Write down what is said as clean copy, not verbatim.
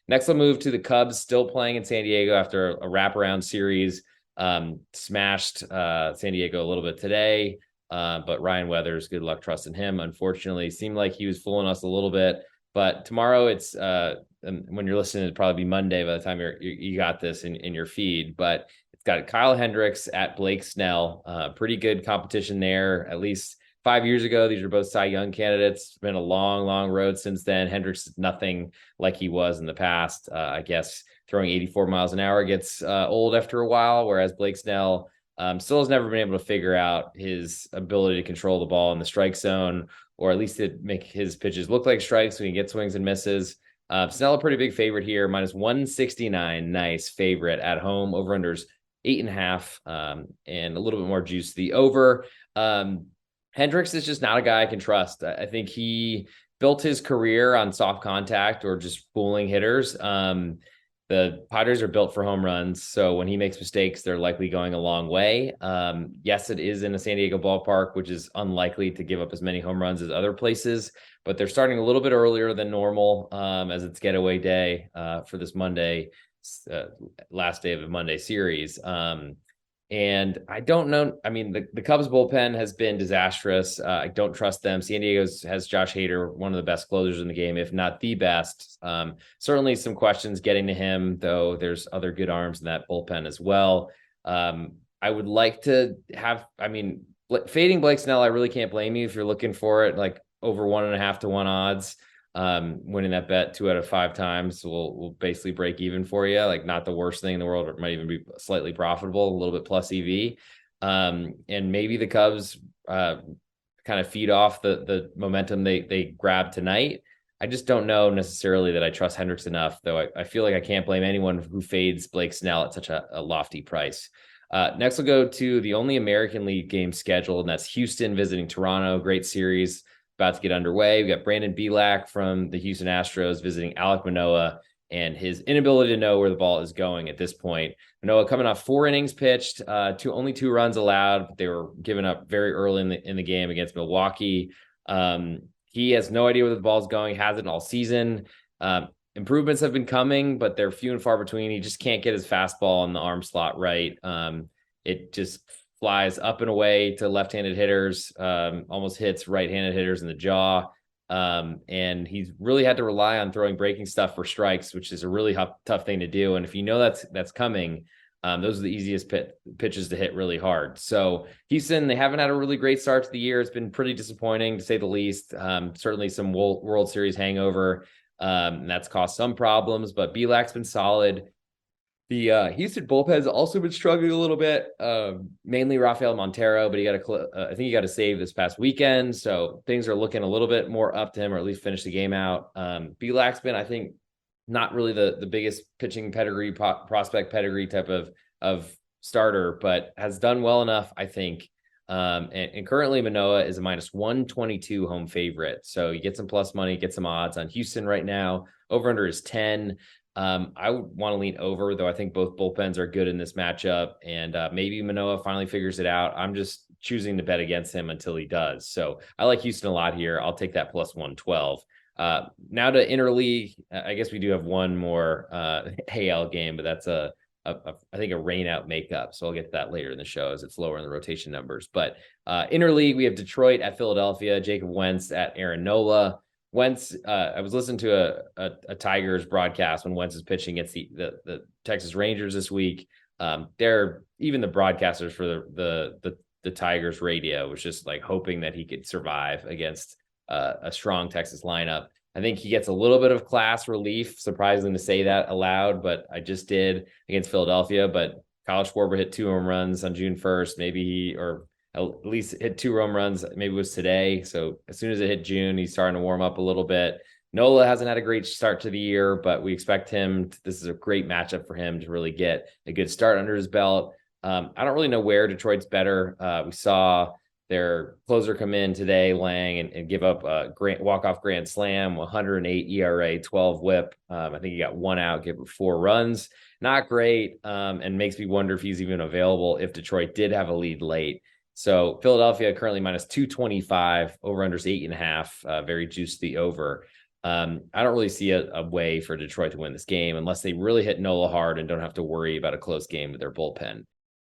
Next, I'll move to the Cubs, still playing in San Diego after a wraparound series. Smashed San Diego a little bit today, but Ryan Weathers, good luck trusting him. Unfortunately, seemed like he was fooling us a little bit. But tomorrow, it's when you're listening, it'll probably be Monday by the time you got this in your feed. But it's got Kyle Hendricks at Blake Snell. Pretty good competition there, at least 5 years ago. These are both Cy Young candidates. It's been a long, long road since then. Hendricks is nothing like he was in the past. I guess throwing 84 miles an hour gets old after a while, whereas Blake Snell still has never been able to figure out his ability to control the ball in the strike zone, or at least to make his pitches look like strikes so he can get swings and misses. Snell, a pretty big favorite here, minus 169. Nice favorite at home. Over-unders 8.5, and a little bit more juice to the over. Hendricks is just not a guy I can trust. I think he built his career on soft contact or just fooling hitters. The Padres are built for home runs, so when he makes mistakes, they're likely going a long way. Yes, it is in a San Diego ballpark, which is unlikely to give up as many home runs as other places, but they're starting a little bit earlier than normal as it's getaway day for this Monday, last day of the Monday series. And I don't know. I mean, the Cubs bullpen has been disastrous. I don't trust them. San Diego has Josh Hader, one of the best closers in the game, if not the best. Certainly some questions getting to him, though there's other good arms in that bullpen as well. I would like to have, fading Blake Snell, I really can't blame you if you're looking for it, like over 1.5 to 1 odds. Winning that bet 2 out of 5 times will basically break even for you. Like, not the worst thing in the world. It might even be slightly profitable, a little bit plus EV. And maybe the Cubs kind of feed off the momentum they grabbed tonight. I just don't know necessarily that I trust Hendricks enough, though. I feel like I can't blame anyone who fades Blake Snell at such a lofty price. Next, we'll go to the only American League game scheduled, and that's Houston visiting Toronto. Great series about to get underway. We got Brandon Bielak from the Houston Astros visiting Alek Manoah, and his inability to know where the ball is going at this point. Manoah coming off 4 innings pitched, only 2 runs allowed. But they were given up very early in the game against Milwaukee. He has no idea where the ball is going, hasn't all season. Improvements have been coming, but they're few and far between. He just can't get his fastball in the arm slot right. It just flies up and away to left-handed hitters, almost hits right-handed hitters in the jaw. And he's really had to rely on throwing breaking stuff for strikes, which is a really tough thing to do. And if you know that's coming, those are the easiest pitches to hit really hard. So Houston, they haven't had a really great start to the year. It's been pretty disappointing, to say the least. Certainly some World Series hangover. And that's caused some problems, but Bielak's been solid. The Houston bullpen has also been struggling a little bit, mainly Rafael Montero, but I think he got a save this past weekend. So things are looking a little bit more up to him, or at least finish the game out. Bielak's been, I think, not really the biggest pitching pedigree, prospect pedigree type of starter, but has done well enough, I think. And currently Manoah is a minus 122 home favorite. So you get some plus money, get some odds on Houston right now. Over under is 10. I would want to lean over, though I think both bullpens are good in this matchup, and maybe Manoah finally figures it out. I'm just choosing to bet against him until he does. So I like Houston a lot here. I'll take that plus 112. Now to interleague. I guess we do have one more AL game, but that's I think a rain out makeup. So I'll get to that later in the show as it's lower in the rotation numbers. But interleague, we have Detroit at Philadelphia, Jacob Wentz at Aaron Nola. Wentz, I was listening to a Tigers broadcast when Wentz is pitching against the Texas Rangers this week. They're, even the broadcasters for the Tigers radio was just like hoping that he could survive against a strong Texas lineup. I think he gets a little bit of class relief, surprising to say that aloud, but I just did against Philadelphia. But Kyle Schwarber hit 2 home runs on June 1st, or at least hit 2 home runs, maybe it was today. So as soon as it hit June, he's starting to warm up a little bit. Nola hasn't had a great start to the year, but we expect this is a great matchup for him to really get a good start under his belt. I don't really know where Detroit's better. We saw their closer come in today, Lang, and give up a walk-off grand slam, 108 ERA, 12 whip. I think he got 1 out, gave up 4 runs. Not great, and makes me wonder if he's even available if Detroit did have a lead late. So Philadelphia currently minus 225, over unders 8.5, very juiced the over. I don't really see a way for Detroit to win this game unless they really hit Nola hard and don't have to worry about a close game with their bullpen.